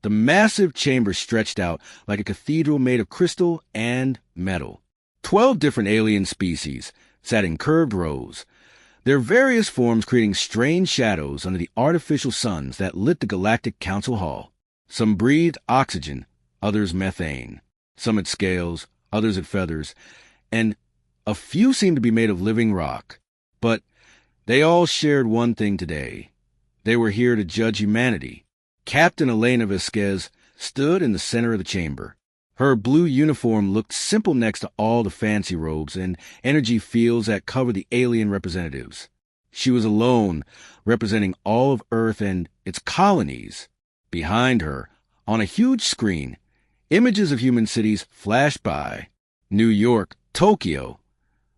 The massive chamber stretched out like a cathedral made of crystal and metal. 12 different alien species sat in curved rows, their various forms creating strange shadows under the artificial suns that lit the Galactic Council Hall. Some breathed oxygen, others methane. Some had scales, others had feathers, and a few seemed to be made of living rock. But they all shared one thing today. They were here to judge humanity. Captain Elena Vasquez stood in the center of the chamber. Her blue uniform looked simple next to all the fancy robes and energy fields that covered the alien representatives. She was alone, representing all of Earth and its colonies. Behind her, on a huge screen, images of human cities flashed by. New York, Tokyo,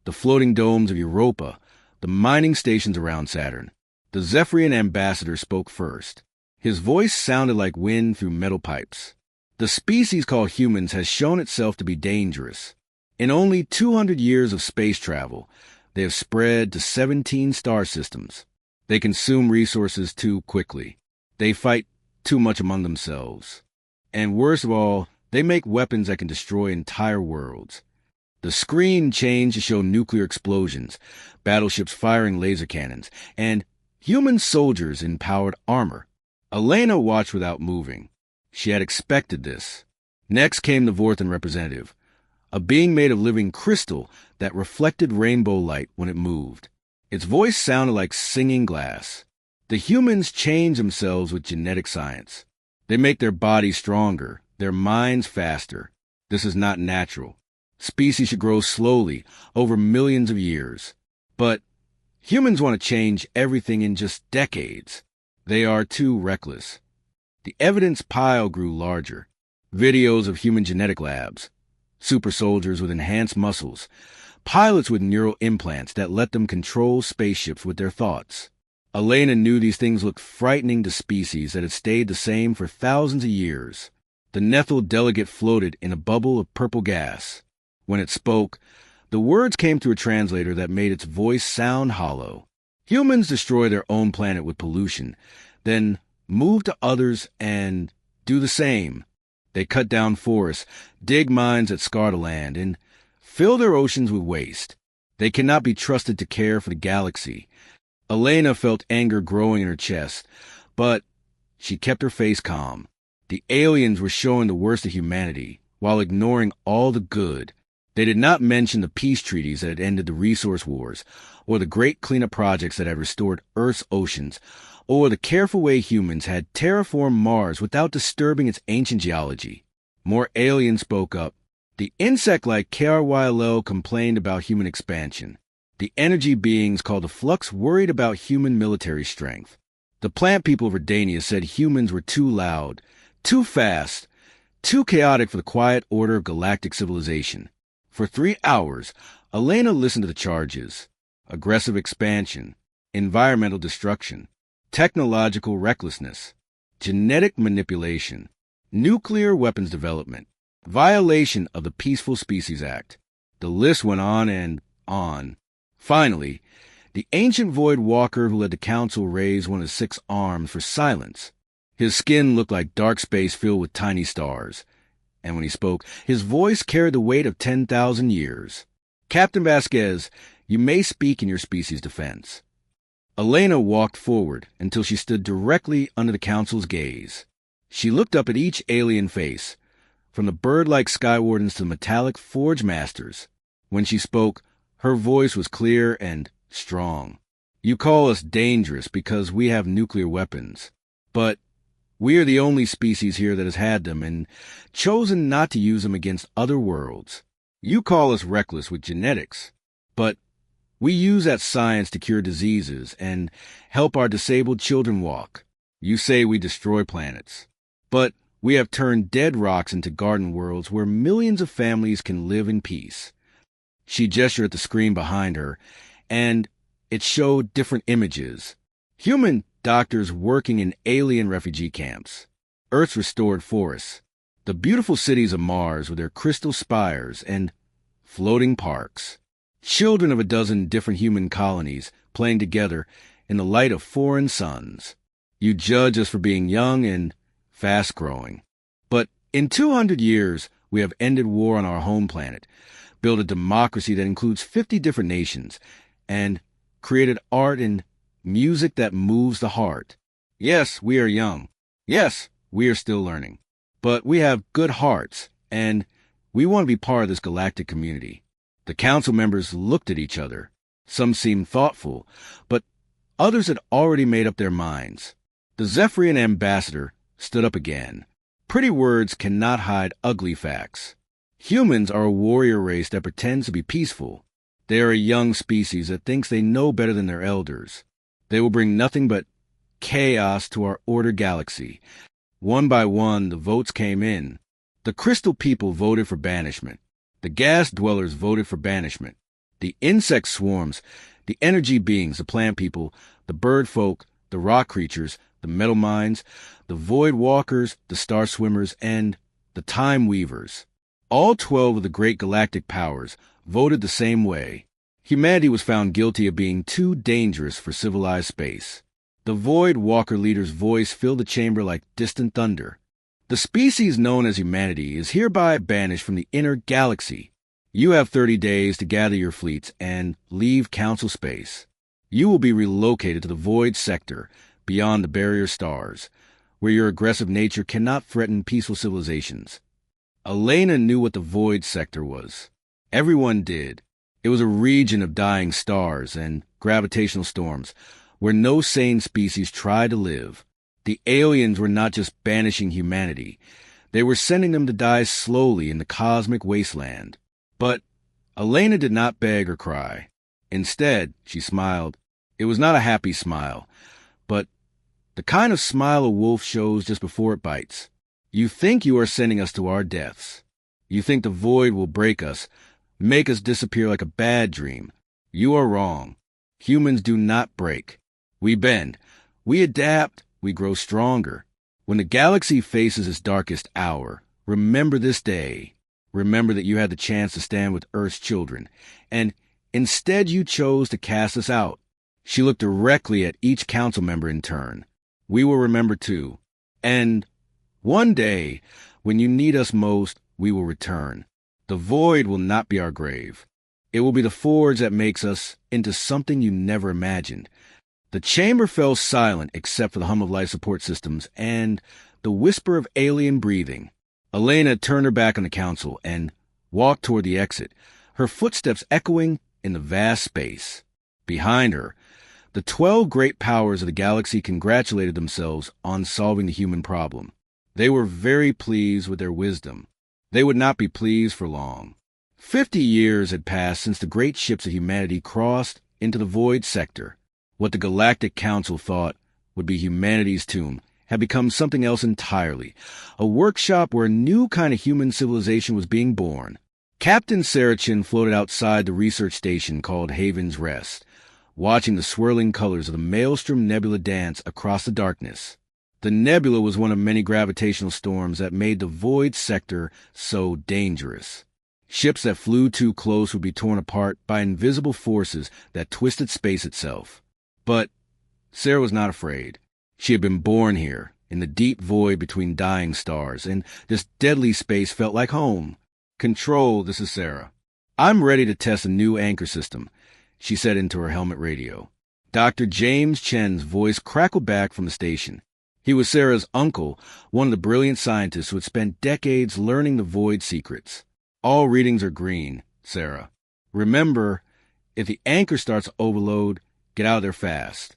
the floating domes of Europa, the mining stations around Saturn. The Zephyrian ambassador spoke first. His voice sounded like wind through metal pipes. The species called humans has shown itself to be dangerous. In only 200 years of space travel, they have spread to 17 star systems. They consume resources too quickly. They fight too much among themselves. And worst of all, they make weapons that can destroy entire worlds. The screen changed to show nuclear explosions, battleships firing laser cannons, and human soldiers in powered armor. Elena watched without moving. She had expected this. Next came the Vorthan representative, a being made of living crystal that reflected rainbow light when it moved. Its voice sounded like singing glass. The humans change themselves with genetic science. They make their bodies stronger, their minds faster. This is not natural. Species should grow slowly, over millions of years. But humans want to change everything in just decades. They are too reckless. The evidence pile grew larger. Videos of human genetic labs, super soldiers with enhanced muscles, pilots with neural implants that let them control spaceships with their thoughts. Elena knew these things looked frightening to species that had stayed the same for thousands of years. The Nethel delegate floated in a bubble of purple gas. When it spoke, the words came through a translator that made its voice sound hollow. Humans destroy their own planet with pollution, then move to others and do the same. They cut down forests, dig mines that scar the land, and fill their oceans with waste. They cannot be trusted to care for the galaxy. Elena felt anger growing in her chest, but she kept her face calm. The aliens were showing the worst of humanity, while ignoring all the good. They did not mention the peace treaties that had ended the resource wars, or the great cleanup projects that had restored Earth's oceans, or the careful way humans had terraformed Mars without disturbing its ancient geology. More aliens spoke up. The insect-like KRYLL complained about human expansion. The energy beings called the Flux worried about human military strength. The plant people of Redania said humans were too loud, too fast, too chaotic for the quiet order of galactic civilization. For 3 hours, Elena listened to the charges. Aggressive expansion, environmental destruction, technological recklessness, genetic manipulation, nuclear weapons development, violation of the Peaceful Species Act. The list went on and on. Finally, the ancient Void Walker who led the council raised one of his 6 arms for silence. His skin looked like dark space filled with tiny stars, and when he spoke, his voice carried the weight of 10,000 years. Captain Vasquez, you may speak in your species' defense. Elena walked forward until she stood directly under the council's gaze. She looked up at each alien face, from the bird-like Skywardens to the metallic Forge Masters. When she spoke, her voice was clear and strong. You call us dangerous because we have nuclear weapons, but we are the only species here that has had them and chosen not to use them against other worlds. You call us reckless with genetics, but we use that science to cure diseases and help our disabled children walk. You say we destroy planets, but we have turned dead rocks into garden worlds where millions of families can live in peace. She gestured at the screen behind her, and it showed different images. Human doctors working in alien refugee camps, Earth's restored forests, the beautiful cities of Mars with their crystal spires and floating parks. Children of a dozen different human colonies playing together in the light of foreign suns. You judge us for being young and fast-growing. But in 200 years, we have ended war on our home planet, built a democracy that includes 50 different nations, and created art and music that moves the heart. Yes, we are young. Yes, we are still learning. But we have good hearts, and we want to be part of this galactic community. The council members looked at each other. Some seemed thoughtful, but others had already made up their minds. The Zephyrian ambassador stood up again. Pretty words cannot hide ugly facts. Humans are a warrior race that pretends to be peaceful. They are a young species that thinks they know better than their elders. They will bring nothing but chaos to our ordered galaxy. One by one, the votes came in. The crystal people voted for banishment. The gas dwellers voted for banishment. The insect swarms, the energy beings, the plant people, the bird folk, the rock creatures, the metal mines, the void walkers, the star swimmers, and the time weavers. All 12 of the great galactic powers voted the same way. Humanity was found guilty of being too dangerous for civilized space. The void walker leader's voice filled the chamber like distant thunder. The species known as humanity is hereby banished from the inner galaxy. You have 30 days to gather your fleets and leave council space. You will be relocated to the void sector beyond the barrier stars, where your aggressive nature cannot threaten peaceful civilizations. Elena knew what the void sector was. Everyone did. It was a region of dying stars and gravitational storms where no sane species tried to live. The aliens were not just banishing humanity. They were sending them to die slowly in the cosmic wasteland. But Elena did not beg or cry. Instead, she smiled. It was not a happy smile, but the kind of smile a wolf shows just before it bites. You think you are sending us to our deaths. You think the void will break us, make us disappear like a bad dream. You are wrong. Humans do not break. We bend. We adapt. We grow stronger. When the galaxy faces its darkest hour, remember this day. Remember that you had the chance to stand with Earth's children, and instead you chose to cast us out. She looked directly at each council member in turn. We will remember too. And one day, when you need us most, we will return. The void will not be our grave. It will be the forge that makes us into something you never imagined. The chamber fell silent except for the hum of life support systems and the whisper of alien breathing. Elena turned her back on the council and walked toward the exit, her footsteps echoing in the vast space. Behind her, the 12 great powers of the galaxy congratulated themselves on solving the human problem. They were very pleased with their wisdom. They would not be pleased for long. 50 years had passed since the great ships of humanity crossed into the void sector. What the Galactic Council thought would be humanity's tomb had become something else entirely, a workshop where a new kind of human civilization was being born. Captain Sarachin floated outside the research station called Haven's Rest, watching the swirling colors of the Maelstrom Nebula dance across the darkness. The nebula was one of many gravitational storms that made the void sector so dangerous. Ships that flew too close would be torn apart by invisible forces that twisted space itself. But Sarah was not afraid. She had been born here, in the deep void between dying stars, and this deadly space felt like home. "Control, this is Sarah. I'm ready to test a new anchor system," she said into her helmet radio. Dr. James Chen's voice crackled back from the station. He was Sarah's uncle, one of the brilliant scientists who had spent decades learning the void secrets. "All readings are green, Sarah. Remember, if the anchor starts to overload, get out of there fast."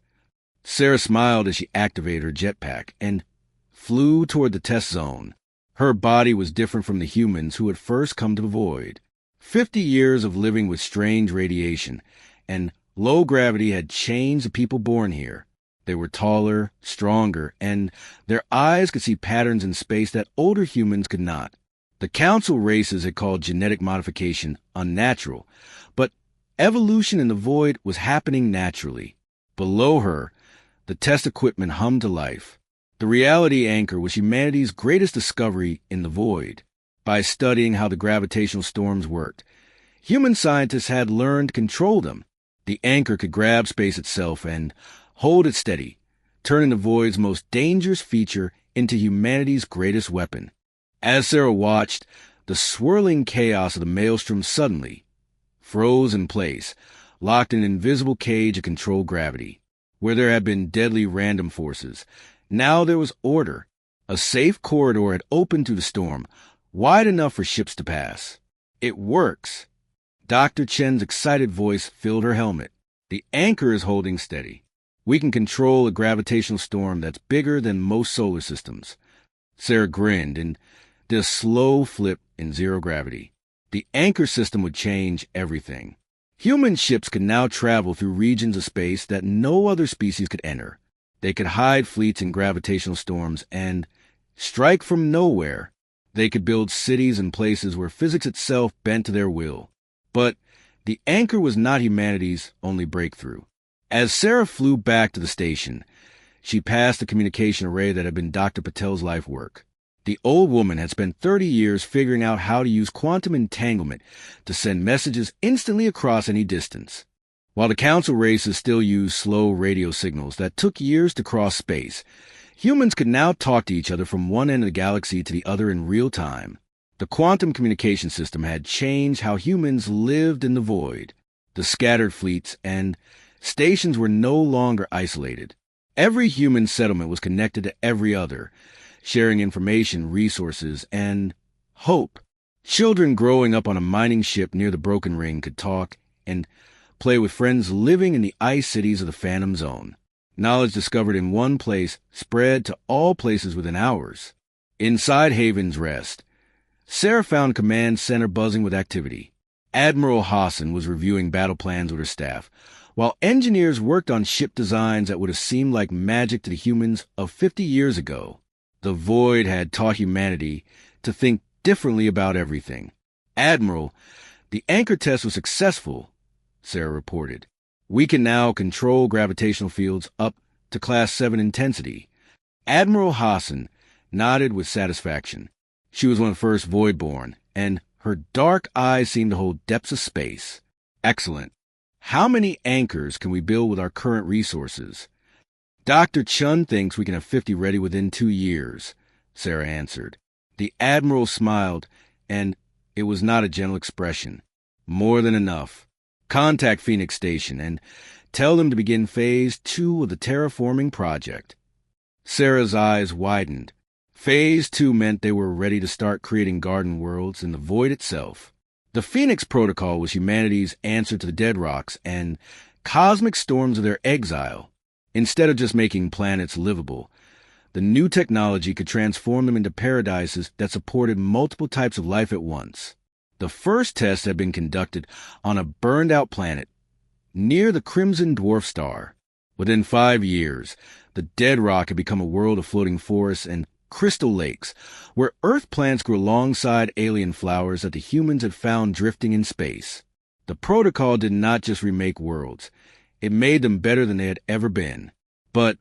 Sarah smiled as she activated her jetpack and flew toward the test zone. Her body was different from the humans who had first come to the void. 50 years of living with strange radiation and low gravity had changed the people born here. They were taller, stronger, and their eyes could see patterns in space that older humans could not. The council races had called genetic modification unnatural, but evolution in the void was happening naturally. Below her, the test equipment hummed to life. The reality anchor was humanity's greatest discovery in the void. By studying how the gravitational storms worked, human scientists had learned to control them. The anchor could grab space itself and hold it steady, turning the Void's most dangerous feature into humanity's greatest weapon. As Sarah watched, the swirling chaos of the maelstrom suddenly froze in place, locked in an invisible cage of controlled gravity. Where there had been deadly random forces, now there was order. A safe corridor had opened through the storm, wide enough for ships to pass. It works. Dr. Chen's excited voice filled her helmet. The anchor is holding steady. We can control a gravitational storm that's bigger than most solar systems. Sarah grinned and did a slow flip in zero gravity. The anchor system would change everything. Human ships could now travel through regions of space that no other species could enter. They could hide fleets in gravitational storms and strike from nowhere. They could build cities in places where physics itself bent to their will. But the anchor was not humanity's only breakthrough. As Sarah flew back to the station, she passed the communication array that had been Dr. Patel's life work. The old woman had spent 30 years figuring out how to use quantum entanglement to send messages instantly across any distance. While the council races still used slow radio signals that took years to cross space, humans could now talk to each other from one end of the galaxy to the other in real time. The quantum communication system had changed how humans lived in the void. The scattered fleets and stations were no longer isolated. Every human settlement was connected to every other, sharing information, resources, and hope. Children growing up on a mining ship near the Broken Ring could talk and play with friends living in the ice cities of the Phantom Zone. Knowledge discovered in one place spread to all places within hours. Inside Haven's Rest, Sarah found command center buzzing with activity. Admiral Hassan was reviewing battle plans with her staff, while engineers worked on ship designs that would have seemed like magic to the humans of 50 years ago. The Void had taught humanity to think differently about everything. Admiral, the anchor test was successful, Sarah reported. We can now control gravitational fields up to Class 7 intensity. Admiral Hassan nodded with satisfaction. She was one of the first Void-born, and her dark eyes seemed to hold depths of space. Excellent. How many anchors can we build with our current resources? Dr. Chun thinks we can have 50 ready within 2 years, Sarah answered. The Admiral smiled, and it was not a gentle expression. More than enough. Contact Phoenix Station and tell them to begin Phase 2 of the terraforming project. Sarah's eyes widened. Phase 2 meant they were ready to start creating garden worlds in the void itself. The Phoenix Protocol was humanity's answer to the dead rocks and cosmic storms of their exile. Instead of just making planets livable, the new technology could transform them into paradises that supported multiple types of life at once. The first test had been conducted on a burned-out planet near the Crimson Dwarf Star. Within 5 years, the dead rock had become a world of floating forests and crystal lakes, where Earth plants grew alongside alien flowers that the humans had found drifting in space. The protocol did not just remake worlds. It made them better than they had ever been. But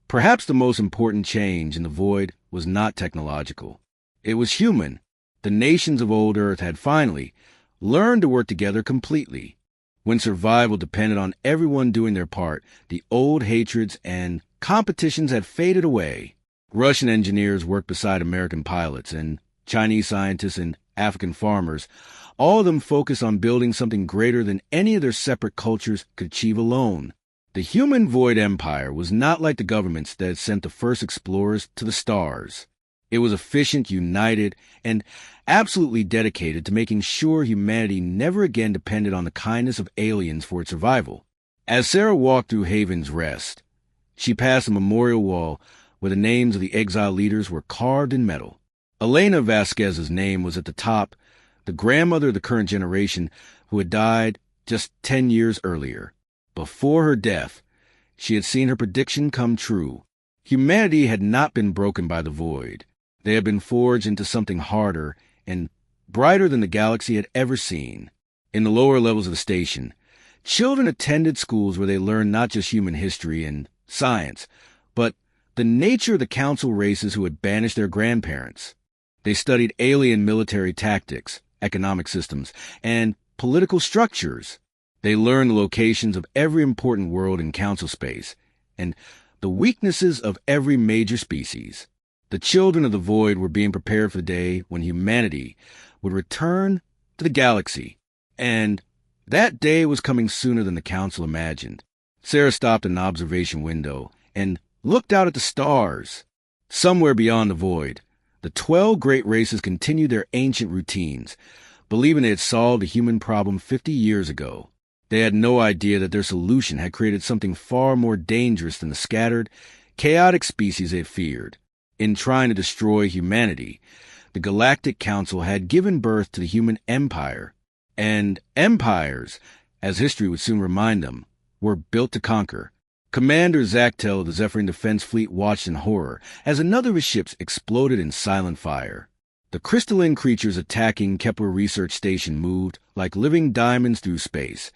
perhaps the most important change in the void was not technological. It was human. The nations of old Earth had finally learned to work together completely. When survival depended on everyone doing their part, the old hatreds and competitions had faded away. Russian engineers worked beside American pilots, and Chinese scientists and African farmers, all of them focused on building something greater than any of their separate cultures could achieve alone. The human void empire was not like the governments that had sent the first explorers to the stars. It was efficient, united, and absolutely dedicated to making sure humanity never again depended on the kindness of aliens for its survival. As Sarah walked through Haven's Rest, she passed a memorial wall where the names of the exile leaders were carved in metal. Elena Vasquez's name was at the top, the grandmother of the current generation who had died just 10 years earlier. Before her death, she had seen her prediction come true. Humanity had not been broken by the void. They had been forged into something harder and brighter than the galaxy had ever seen. In the lower levels of the station, children attended schools where they learned not just human history and science, but the nature of the council races who had banished their grandparents. They studied alien military tactics, economic systems, and political structures. They learned the locations of every important world in council space, and the weaknesses of every major species. The children of the void were being prepared for the day when humanity would return to the galaxy, and that day was coming sooner than the Council imagined. Sarah stopped at an observation window and looked out at the stars. Somewhere beyond the void, the 12 great races continued their ancient routines, believing they had solved a human problem 50 years ago. They had no idea that their solution had created something far more dangerous than the scattered, chaotic species they had feared. In trying to destroy humanity, the Galactic Council had given birth to the human empire, and empires, as history would soon remind them, were built to conquer. Commander Zactel of the Zephyrin Defense Fleet watched in horror as another of his ships exploded in silent fire. The crystalline creatures attacking Kepler Research Station moved like living diamonds through space,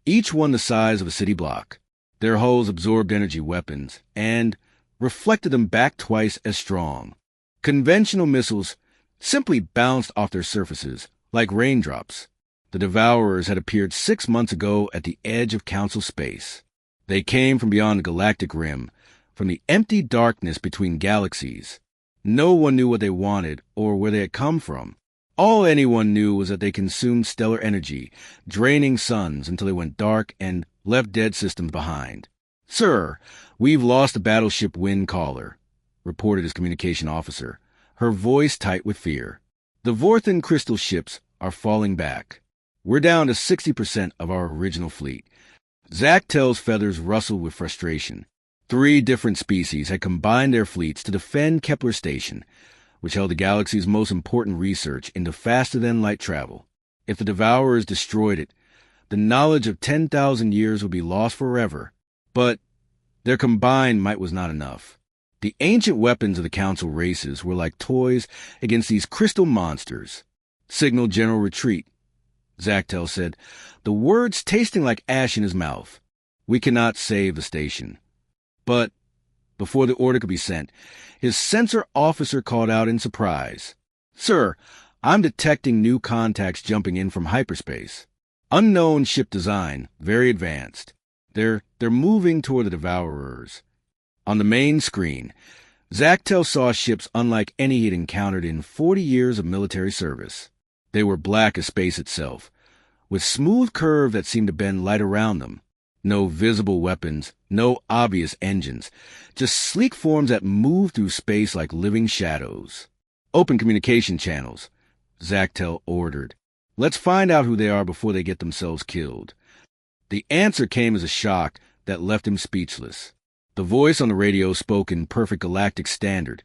each one the size of a city block. Their hulls absorbed energy weapons and reflected them back twice as strong. Conventional missiles simply bounced off their surfaces like raindrops. The Devourers had appeared 6 months ago at the edge of Council space. They came from beyond the galactic rim, from the empty darkness between galaxies. No one knew what they wanted or where they had come from. All anyone knew was that they consumed stellar energy, draining suns until they went dark and left dead systems behind. "Sir, we've lost the battleship Wind Caller," reported his communication officer, her voice tight with fear. "The Vorthan crystal ships are falling back. We're down to 60% of our original fleet." Zactel's feathers rustled with frustration. 3 different species had combined their fleets to defend Kepler Station, which held the galaxy's most important research into faster-than-light travel. If the Devourers destroyed it, the knowledge of 10,000 years would be lost forever. But their combined might was not enough. The ancient weapons of the Council races were like toys against these crystal monsters. "Signal general retreat," Zactel said, the words tasting like ash in his mouth. "We cannot save the station." But before the order could be sent, his sensor officer called out in surprise. "Sir, I'm detecting new contacts jumping in from hyperspace. Unknown ship design, very advanced. They're moving toward the Devourers." On the main screen, Zactel saw ships unlike any he'd encountered in 40 years of military service. They were black as space itself, with smooth curve that seemed to bend light around them. No visible weapons, no obvious engines, just sleek forms that moved through space like living shadows. "Open communication channels," Zactel ordered. "Let's find out who they are before they get themselves killed." The answer came as a shock that left him speechless. The voice on the radio spoke in perfect galactic standard,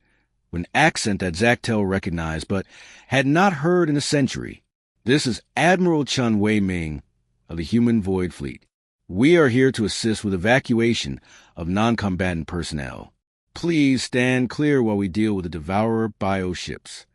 with an accent that Zactel recognized but had not heard in a century. "This is Admiral Chun Wei-Ming of the Human Void Fleet. We are here to assist with evacuation of non-combatant personnel. Please stand clear while we deal with the Devourer bioships."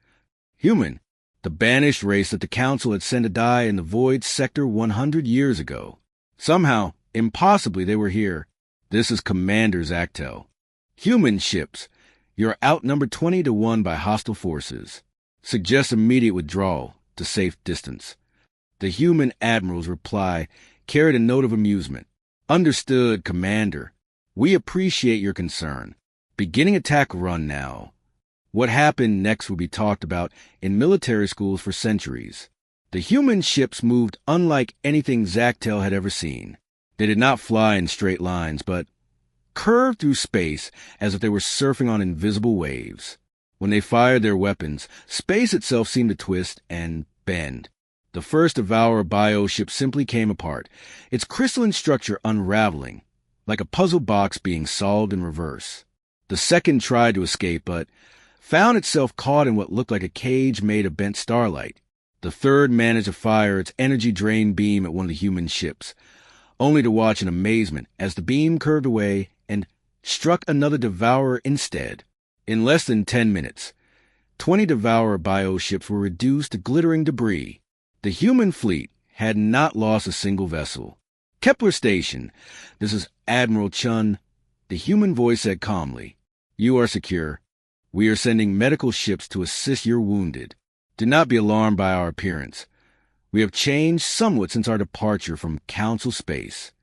Human, the banished race that the Council had sent to die in the Void Sector 100 years ago. Somehow, impossibly, they were here. "This is Commander Zactel. Human ships, you're outnumbered 20 to 1 by hostile forces. Suggest immediate withdrawal to safe distance." The human admiral's reply carried a note of amusement. "Understood, Commander. We appreciate your concern. Beginning attack run now." What happened next would be talked about in military schools for centuries. The human ships moved unlike anything Zactel had ever seen. They did not fly in straight lines, but curved through space as if they were surfing on invisible waves. When they fired their weapons, space itself seemed to twist and bend. The first Devourer bioship simply came apart, its crystalline structure unraveling, like a puzzle box being solved in reverse. The second tried to escape, but found itself caught in what looked like a cage made of bent starlight. The third managed to fire its energy-drained beam at one of the human ships, only to watch in amazement as the beam curved away and struck another Devourer instead. In less than 10 minutes, 20 Devourer bioships were reduced to glittering debris. The human fleet had not lost a single vessel. "Kepler Station, this is Admiral Chun," the human voice said calmly. "You are secure. We are sending medical ships to assist your wounded. Do not be alarmed by our appearance. We have changed somewhat since our departure from Council space."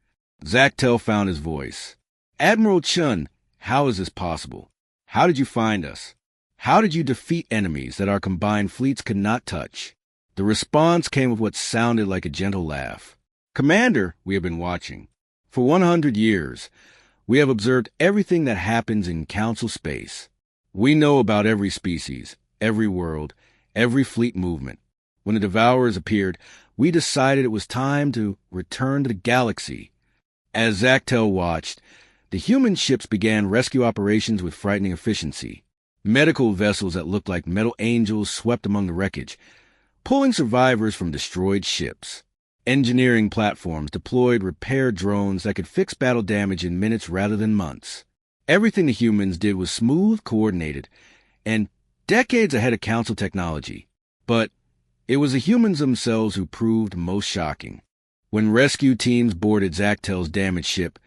Zactel found his voice. "Admiral Chun, How is this possible? How did you find us? How did you defeat enemies that our combined fleets could not touch? The response came with what sounded like a gentle laugh. Commander, we have been watching. For 100 years, we have observed everything that happens in Council space. We know about every species, every world, every fleet movement. When the Devourers appeared, we decided it was time to return to the galaxy. As Zactel watched, the human ships began rescue operations with frightening efficiency. Medical vessels that looked like metal angels swept among the wreckage, pulling survivors from destroyed ships. Engineering platforms deployed repair drones that could fix battle damage in minutes rather than months. Everything the humans did was smooth, coordinated, and decades ahead of Council technology. But it was the humans themselves who proved most shocking. When rescue teams boarded Zactel's damaged ship,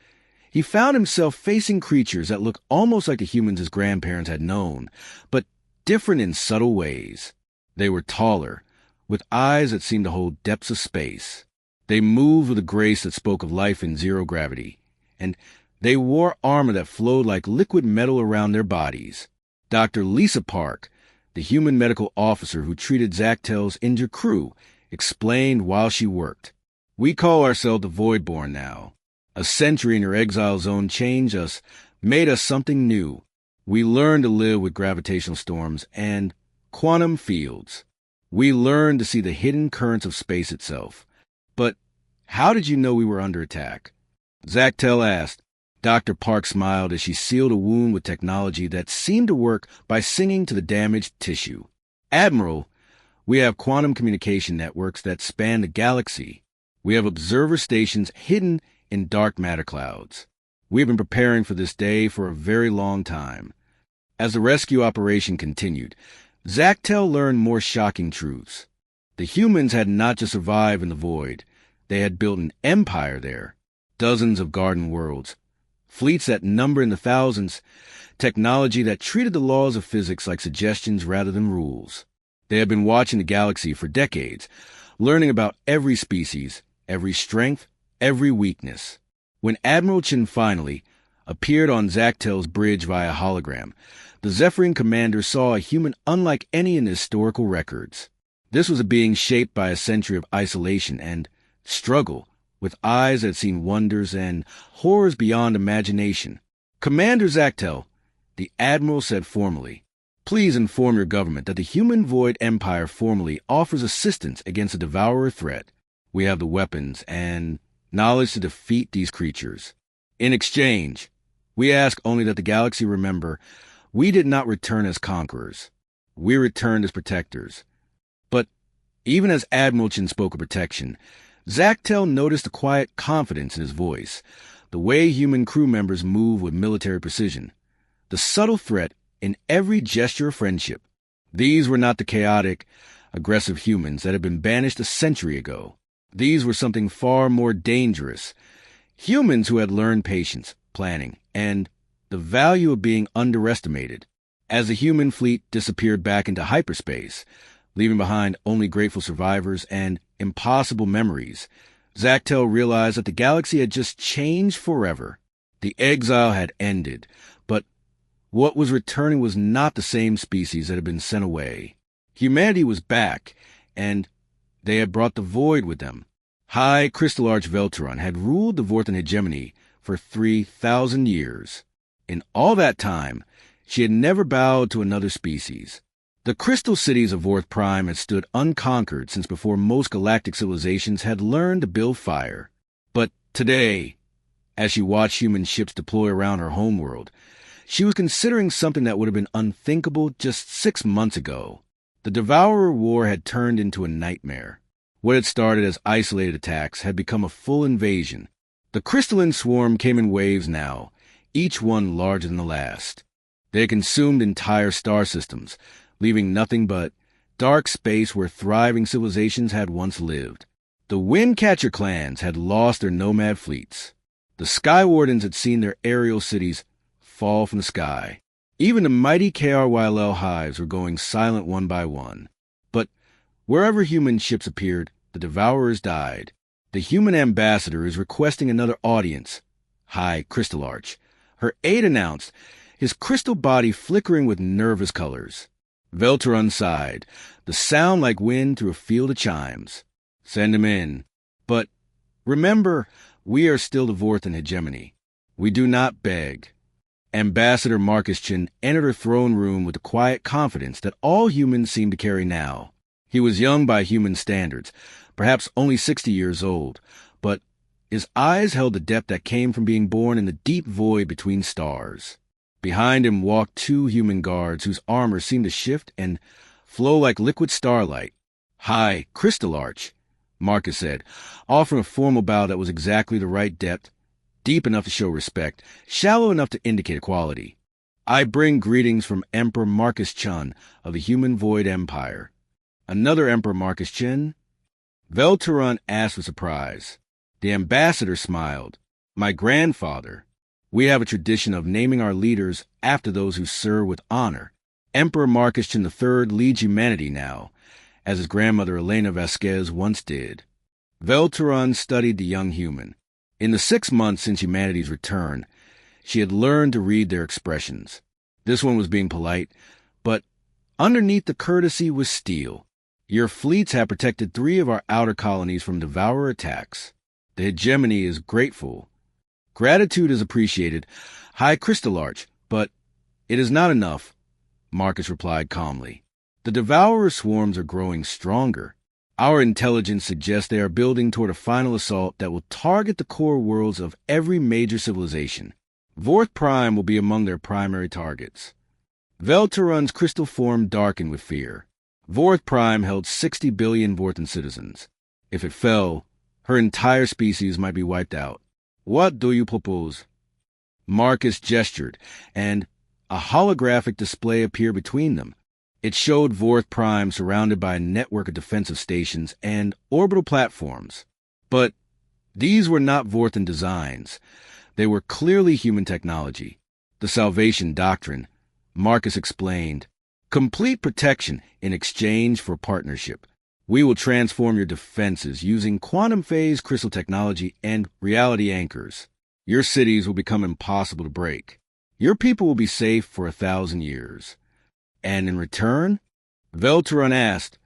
he found himself facing creatures that looked almost like the humans his grandparents had known, but different in subtle ways. They were taller, with eyes that seemed to hold depths of space. They moved with a grace that spoke of life in zero gravity, and they wore armor that flowed like liquid metal around their bodies. Dr. Lisa Park, the human medical officer who treated Zactel's injured crew, explained while she worked. We call ourselves the Voidborn now. A century in your exile zone changed us, made us something new. We learned to live with gravitational storms and quantum fields. We learned to see the hidden currents of space itself. But how did you know we were under attack? Zactel asked. Dr. Park smiled as she sealed a wound with technology that seemed to work by singing to the damaged tissue. Admiral, we have quantum communication networks that span the galaxy. We have observer stations hidden in dark matter clouds. We have been preparing for this day for a very long time. As the rescue operation continued, Zactel learned more shocking truths. The humans had not just survived in the void. They had built an empire there. Dozens of garden worlds. Fleets that number in the thousands. Technology that treated the laws of physics like suggestions rather than rules. They had been watching the galaxy for decades, learning about every species, every strength, every weakness. When Admiral Chin finally appeared on Zactel's bridge via hologram, the Zephyrin commander saw a human unlike any in the historical records. This was a being shaped by a century of isolation and struggle, with eyes that had seen wonders and horrors beyond imagination. Commander Zactel, the Admiral said formally, please inform your government that the Human Void Empire formally offers assistance against the Devourer threat. We have the weapons and knowledge to defeat these creatures. In exchange, we ask only that the galaxy remember we did not return as conquerors. We returned as protectors. But even as Admiral Chin spoke of protection, Zactel noticed a quiet confidence in his voice, the way human crew members move with military precision, the subtle threat in every gesture of friendship. These were not the chaotic, aggressive humans that had been banished a century ago. These were something far more dangerous. Humans who had learned patience, planning, and the value of being underestimated. As the human fleet disappeared back into hyperspace, leaving behind only grateful survivors and impossible memories, Zactel realized that the galaxy had just changed forever. The exile had ended, but what was returning was not the same species that had been sent away. Humanity was back, and they had brought the void with them. High Crystal Arch Veltron had ruled the Vorthan hegemony for 3,000 years. In all that time, she had never bowed to another species. The crystal cities of Vorth Prime had stood unconquered since before most galactic civilizations had learned to build fire. But today, as she watched human ships deploy around her homeworld, she was considering something that would have been unthinkable just 6 months ago. The Devourer War had turned into a nightmare. What had started as isolated attacks had become a full invasion. The crystalline swarm came in waves now, each one larger than the last. They had consumed entire star systems, leaving nothing but dark space where thriving civilizations had once lived. The Windcatcher clans had lost their nomad fleets. The Sky Wardens had seen their aerial cities fall from the sky. Even the mighty KRYLL hives were going silent one by one. But wherever human ships appeared, the Devourers died. The human ambassador is requesting another audience. High Crystal Arch, her aide announced, his crystal body flickering with nervous colors. Velteron sighed, the sound like wind through a field of chimes. Send him in. But remember, we are still the Vorthan hegemony. We do not beg. Ambassador Marcus Chin entered her throne room with the quiet confidence that all humans seem to carry now. He was young by human standards, perhaps only 60 years old, but his eyes held the depth that came from being born in the deep void between stars. Behind him walked 2 human guards whose armor seemed to shift and flow like liquid starlight. "Hi, Crystal Arch," Marcus said, offering a formal bow that was exactly the right depth, deep enough to show respect, shallow enough to indicate equality. "I bring greetings from Emperor Marcus Chun of the Human Void Empire." "Another Emperor Marcus Chin?" Velteron asked with surprise. The ambassador smiled. "My grandfather. We have a tradition of naming our leaders after those who serve with honor. Emperor Marcus Chin III leads humanity now, as his grandmother Elena Vasquez once did." Velteron studied the young human. In the 6 months since humanity's return, she had learned to read their expressions. This one was being polite, but underneath the courtesy was steel. "Your fleets have protected 3 of our outer colonies from devourer attacks. The hegemony is grateful. Gratitude is appreciated, High Crystal Arch, but it is not enough," Marcus replied calmly. "The devourer swarms are growing stronger. Our intelligence suggests they are building toward a final assault that will target the core worlds of every major civilization. Vorth Prime will be among their primary targets." Velteron's crystal form darkened with fear. Vorth Prime held 60 billion Vorthan citizens. If it fell, her entire species might be wiped out. "What do you propose?" Marcus gestured, and a holographic display appeared between them. It showed Vorth Prime surrounded by a network of defensive stations and orbital platforms. But these were not Vorthan designs. They were clearly human technology. The Salvation Doctrine, Marcus explained. "Complete protection in exchange for partnership. We will transform your defenses using quantum phase crystal technology and reality anchors. Your cities will become impossible to break. Your people will be safe for 1,000 years. And in return?" Velteron asked,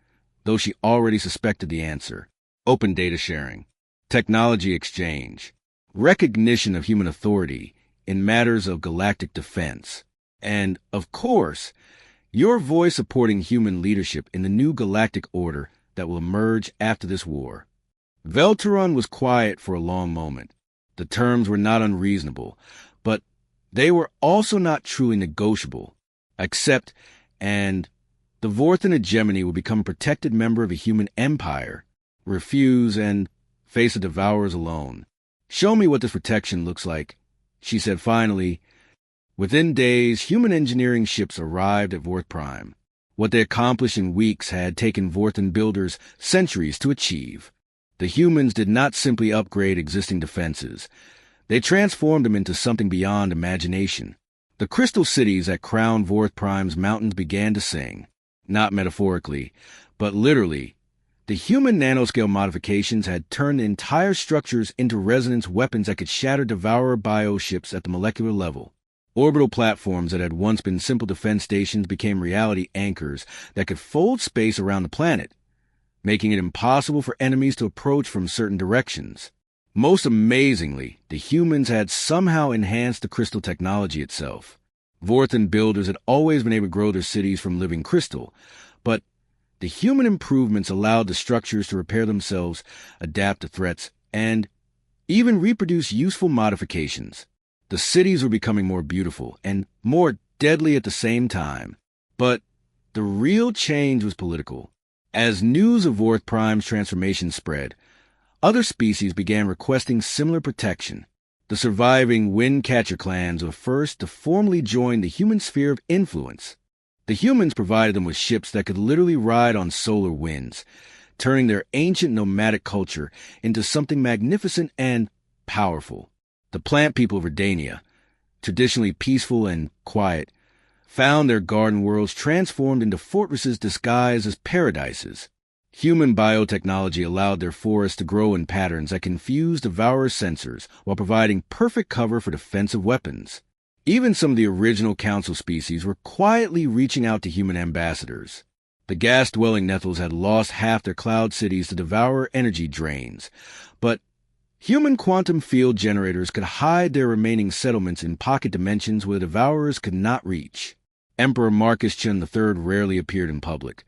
though she already suspected the answer. "Open data sharing, technology exchange, recognition of human authority in matters of galactic defense, and, of course, your voice supporting human leadership in the new galactic order that will emerge after this war." Velteron was quiet for a long moment. The terms were not unreasonable, but they were also not truly negotiable. Accept, and the Vorthan hegemony will become a protected member of a human empire. Refuse, and face the devourers alone. "Show me what this protection looks like," she said finally. Within days, human engineering ships arrived at Vorth Prime. What they accomplished in weeks had taken Vorthan builders centuries to achieve. The humans did not simply upgrade existing defenses. They transformed them into something beyond imagination. The crystal cities that crowned Vorth Prime's mountains began to sing. Not metaphorically, but literally. The human nanoscale modifications had turned entire structures into resonance weapons that could shatter devourer bioships at the molecular level. Orbital platforms that had once been simple defense stations became reality anchors that could fold space around the planet, making it impossible for enemies to approach from certain directions. Most amazingly, the humans had somehow enhanced the crystal technology itself. Vorthan builders had always been able to grow their cities from living crystal, but the human improvements allowed the structures to repair themselves, adapt to threats, and even reproduce useful modifications. The cities were becoming more beautiful and more deadly at the same time. But the real change was political. As news of Vorth Prime's transformation spread, other species began requesting similar protection. The surviving Windcatcher clans were first to formally join the human sphere of influence. The humans provided them with ships that could literally ride on solar winds, turning their ancient nomadic culture into something magnificent and powerful. The plant people of Redania, traditionally peaceful and quiet, found their garden worlds transformed into fortresses disguised as paradises. Human biotechnology allowed their forests to grow in patterns that confused devourer sensors while providing perfect cover for defensive weapons. Even some of the original council species were quietly reaching out to human ambassadors. The gas-dwelling Nethals had lost half their cloud cities to devour energy drains, but human quantum field generators could hide their remaining settlements in pocket dimensions where the devourers could not reach. Emperor Marcus Chun III rarely appeared in public,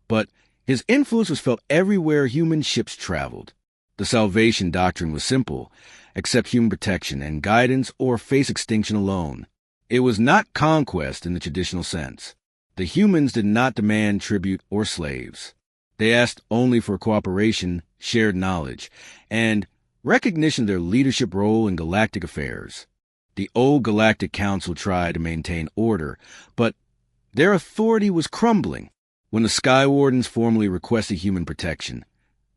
but his influence was felt everywhere human ships traveled. The salvation doctrine was simple: accept human protection and guidance or face extinction alone. It was not conquest in the traditional sense. The humans did not demand tribute or slaves. They asked only for cooperation, shared knowledge, and recognition of their leadership role in galactic affairs. The old Galactic Council tried to maintain order, but their authority was crumbling. When the Sky Wardens formally requested human protection,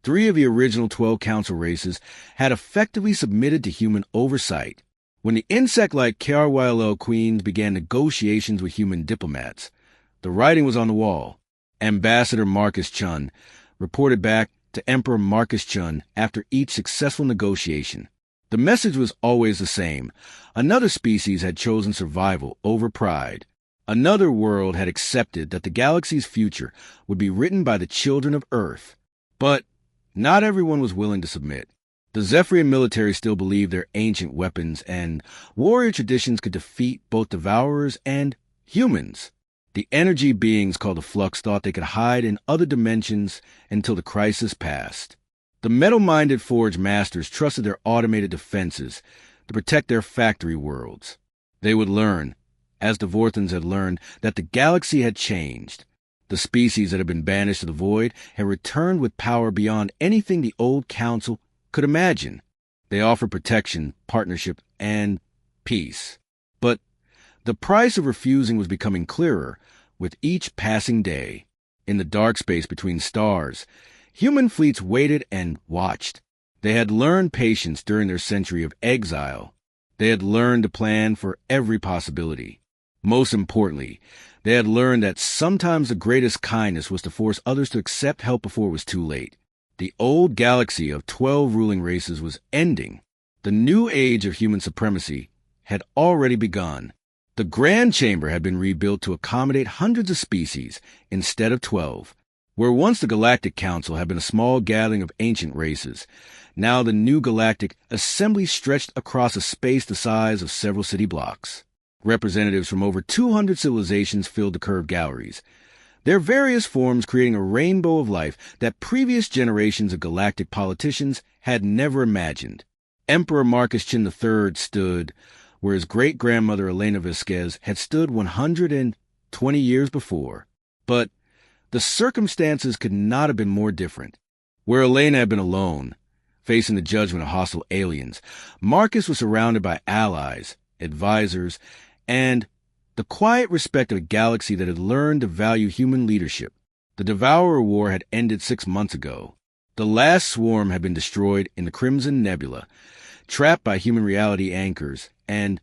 3 of the original 12 council races had effectively submitted to human oversight. When the insect-like KRYLL queens began negotiations with human diplomats, the writing was on the wall. Ambassador Marcus Chun reported back to Emperor Marcus Chun after each successful negotiation. The message was always the same. Another species had chosen survival over pride. Another world had accepted that the galaxy's future would be written by the children of Earth. But not everyone was willing to submit. The Zephyrian military still believed their ancient weapons and warrior traditions could defeat both devourers and humans. The energy beings called the Flux thought they could hide in other dimensions until the crisis passed. The metal-minded Forge Masters trusted their automated defenses to protect their factory worlds. They would learn, as the Vorthans had learned, that the galaxy had changed. The species that had been banished to the void had returned with power beyond anything the old council could imagine. They offered protection, partnership, and peace. But the price of refusing was becoming clearer with each passing day. In the dark space between stars, human fleets waited and watched. They had learned patience during their century of exile. They had learned to plan for every possibility. Most importantly, they had learned that sometimes the greatest kindness was to force others to accept help before it was too late. The old galaxy of 12 ruling races was ending. The new age of human supremacy had already begun. The Grand Chamber had been rebuilt to accommodate hundreds of species instead of 12. Where once the Galactic Council had been a small gathering of ancient races, now the new galactic assembly stretched across a space the size of several city blocks. Representatives from over 200 civilizations filled the curved galleries, their various forms creating a rainbow of life that previous generations of galactic politicians had never imagined. Emperor Marcus Chun III stood where his great-grandmother Elena Vasquez had stood 120 years before. But the circumstances could not have been more different. Where Elena had been alone, facing the judgment of hostile aliens, Marcus was surrounded by allies, advisors, and the quiet respect of a galaxy that had learned to value human leadership. The Devourer War had ended 6 months ago. The last swarm had been destroyed in the Crimson Nebula, trapped by human reality anchors, and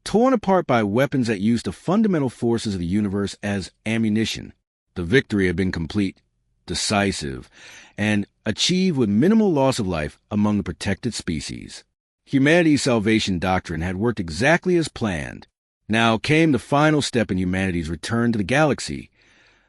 torn apart by weapons that used the fundamental forces of the universe as ammunition. The victory had been complete, decisive, and achieved with minimal loss of life among the protected species. Humanity's salvation doctrine had worked exactly as planned. Now came the final step in humanity's return to the galaxy,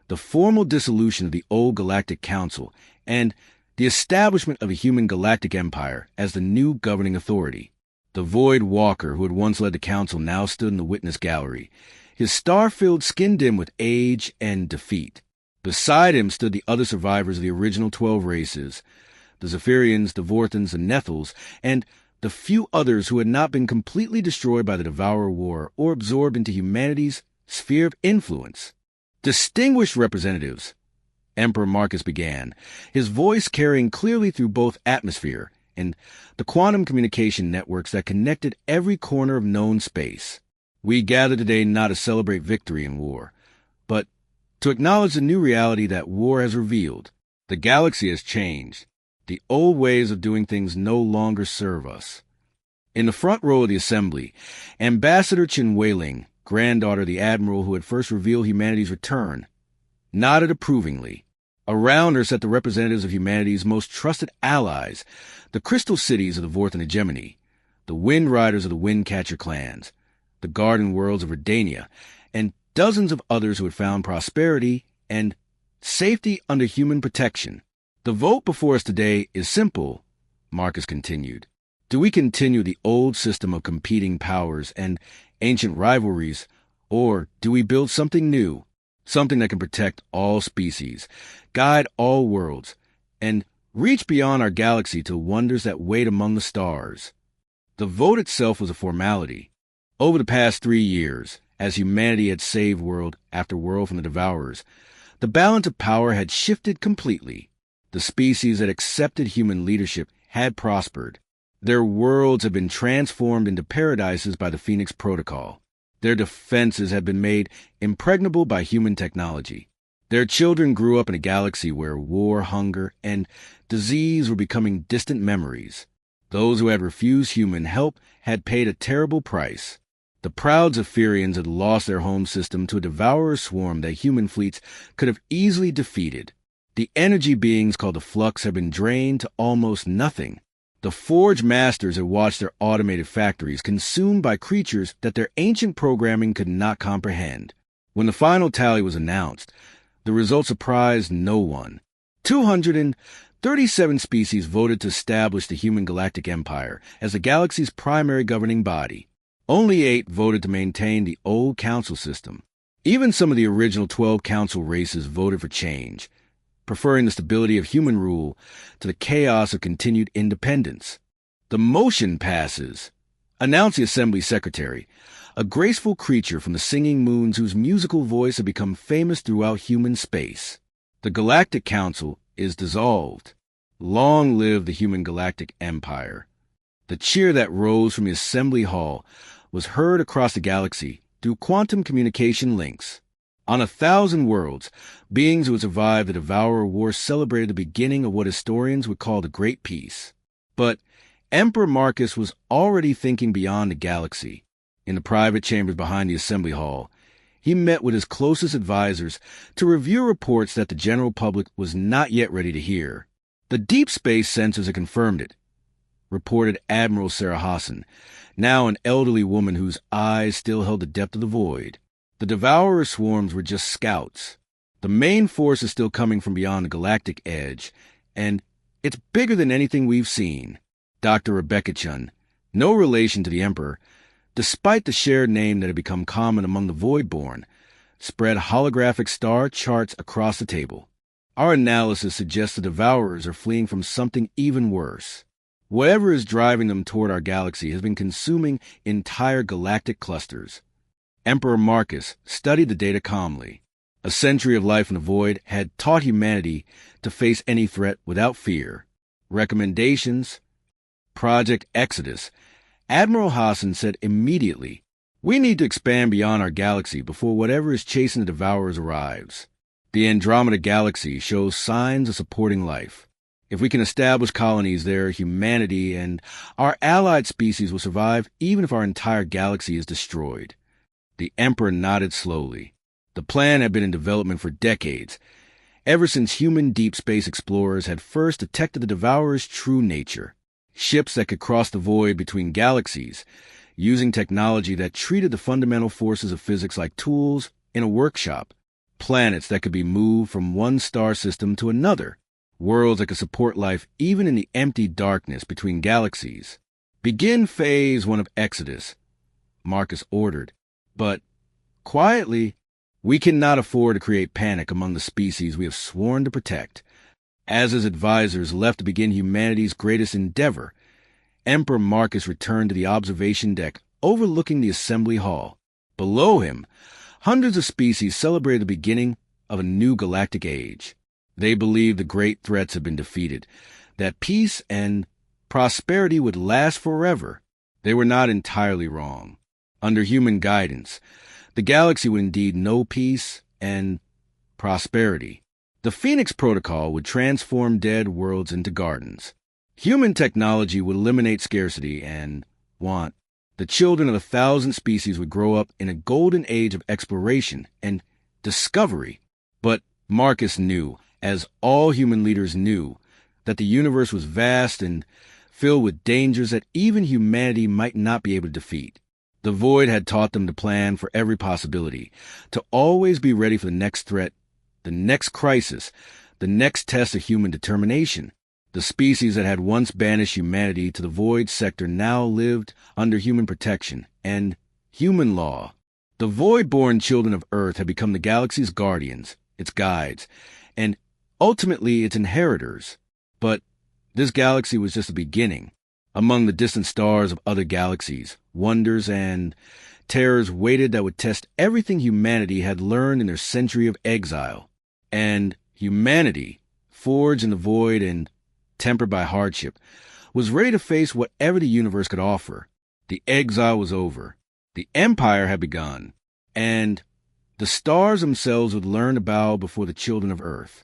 the formal dissolution of the old Galactic Council, and the establishment of a human galactic empire as the new governing authority. The Void Walker, who had once led the council, now stood in the witness gallery, his star-filled skin dim with age and defeat. Beside him stood the other survivors of the original 12 races, the Zephyrians, the Vorthans, the Nethals, and the few others who had not been completely destroyed by the Devourer War or absorbed into humanity's sphere of influence. Distinguished representatives, Emperor Marcus began, his voice carrying clearly through both atmosphere and the quantum communication networks that connected every corner of known space. We gather today not to celebrate victory in war, but to acknowledge the new reality that war has revealed. The galaxy has changed. The old ways of doing things no longer serve us. In the front row of the assembly, Ambassador Chin Wei-Ling, granddaughter of the admiral who had first revealed humanity's return, nodded approvingly. Around her sat the representatives of humanity's most trusted allies, the crystal cities of the Vorthan hegemony, the wind riders of the Windcatcher clans, the garden worlds of Redania, and dozens of others who had found prosperity and safety under human protection. The vote before us today is simple, Marcus continued. Do we continue the old system of competing powers and ancient rivalries, or do we build something new, something that can protect all species, guide all worlds, and reach beyond our galaxy to wonders that wait among the stars? The vote itself was a formality. Over the past 3 years, as humanity had saved world after world from the Devourers, the balance of power had shifted completely. The species that accepted human leadership had prospered. Their worlds had been transformed into paradises by the Phoenix Protocol. Their defenses had been made impregnable by human technology. Their children grew up in a galaxy where war, hunger, and disease were becoming distant memories. Those who had refused human help had paid a terrible price. The proud Zephyrians had lost their home system to a devourer swarm that human fleets could have easily defeated. The energy beings called the Flux had been drained to almost nothing. The Forge Masters had watched their automated factories consumed by creatures that their ancient programming could not comprehend. When the final tally was announced, the result surprised no one. 237 species voted to establish the Human Galactic Empire as the galaxy's primary governing body. Only 8 voted to maintain the old council system. Even some of the original 12 council races voted for change, preferring the stability of human rule to the chaos of continued independence. The motion passes, announced the Assembly Secretary, a graceful creature from the singing moons whose musical voice had become famous throughout human space. The Galactic Council is dissolved. Long live the Human Galactic Empire. The cheer that rose from the Assembly Hall was heard across the galaxy through quantum communication links. On 1,000 worlds, beings who had survived the Devourer War celebrated the beginning of what historians would call the Great Peace. But Emperor Marcus was already thinking beyond the galaxy. In the private chambers behind the Assembly Hall, he met with his closest advisors to review reports that the general public was not yet ready to hear. The deep space sensors had confirmed it, reported Admiral Sarah Hassan, now an elderly woman whose eyes still held the depth of the void. The Devourer swarms were just scouts. The main force is still coming from beyond the galactic edge, and it's bigger than anything we've seen. Dr. Rebecca Chun, no relation to the Emperor, despite the shared name that had become common among the Voidborn, spread holographic star charts across the table. Our analysis suggests the Devourers are fleeing from something even worse. Whatever is driving them toward our galaxy has been consuming entire galactic clusters. Emperor Marcus studied the data calmly. A century of life in the void had taught humanity to face any threat without fear. Recommendations. Project Exodus. Admiral Hassan said immediately, "We need to expand beyond our galaxy before whatever is chasing the Devourers arrives. The Andromeda Galaxy shows signs of supporting life. If we can establish colonies there, humanity and our allied species will survive even if our entire galaxy is destroyed." The Emperor nodded slowly. The plan had been in development for decades, ever since human deep space explorers had first detected the Devourer's true nature. Ships that could cross the void between galaxies, using technology that treated the fundamental forces of physics like tools in a workshop. Planets that could be moved from one star system to another. Worlds that could support life even in the empty darkness between galaxies. Begin Phase 1 of Exodus, Marcus ordered. But, quietly, we cannot afford to create panic among the species we have sworn to protect. As his advisors left to begin humanity's greatest endeavor, Emperor Marcus returned to the observation deck overlooking the assembly hall. Below him, hundreds of species celebrated the beginning of a new galactic age. They believed the great threats had been defeated, that peace and prosperity would last forever. They were not entirely wrong. Under human guidance, the galaxy would indeed know peace and prosperity. The Phoenix Protocol would transform dead worlds into gardens. Human technology would eliminate scarcity and want. The children of 1,000 species would grow up in a golden age of exploration and discovery. But Marcus knew, as all human leaders knew, that the universe was vast and filled with dangers that even humanity might not be able to defeat. The void had taught them to plan for every possibility, to always be ready for the next threat, the next crisis, the next test of human determination. The species that had once banished humanity to the void sector now lived under human protection and human law. The void-born children of Earth had become the galaxy's guardians, its guides, and ultimately its inheritors. But this galaxy was just the beginning. Among the distant stars of other galaxies, wonders and terrors waited that would test everything humanity had learned in their century of exile. And humanity, forged in the void and tempered by hardship, was ready to face whatever the universe could offer. The exile was over. The empire had begun. And the stars themselves would learn to bow before the children of Earth.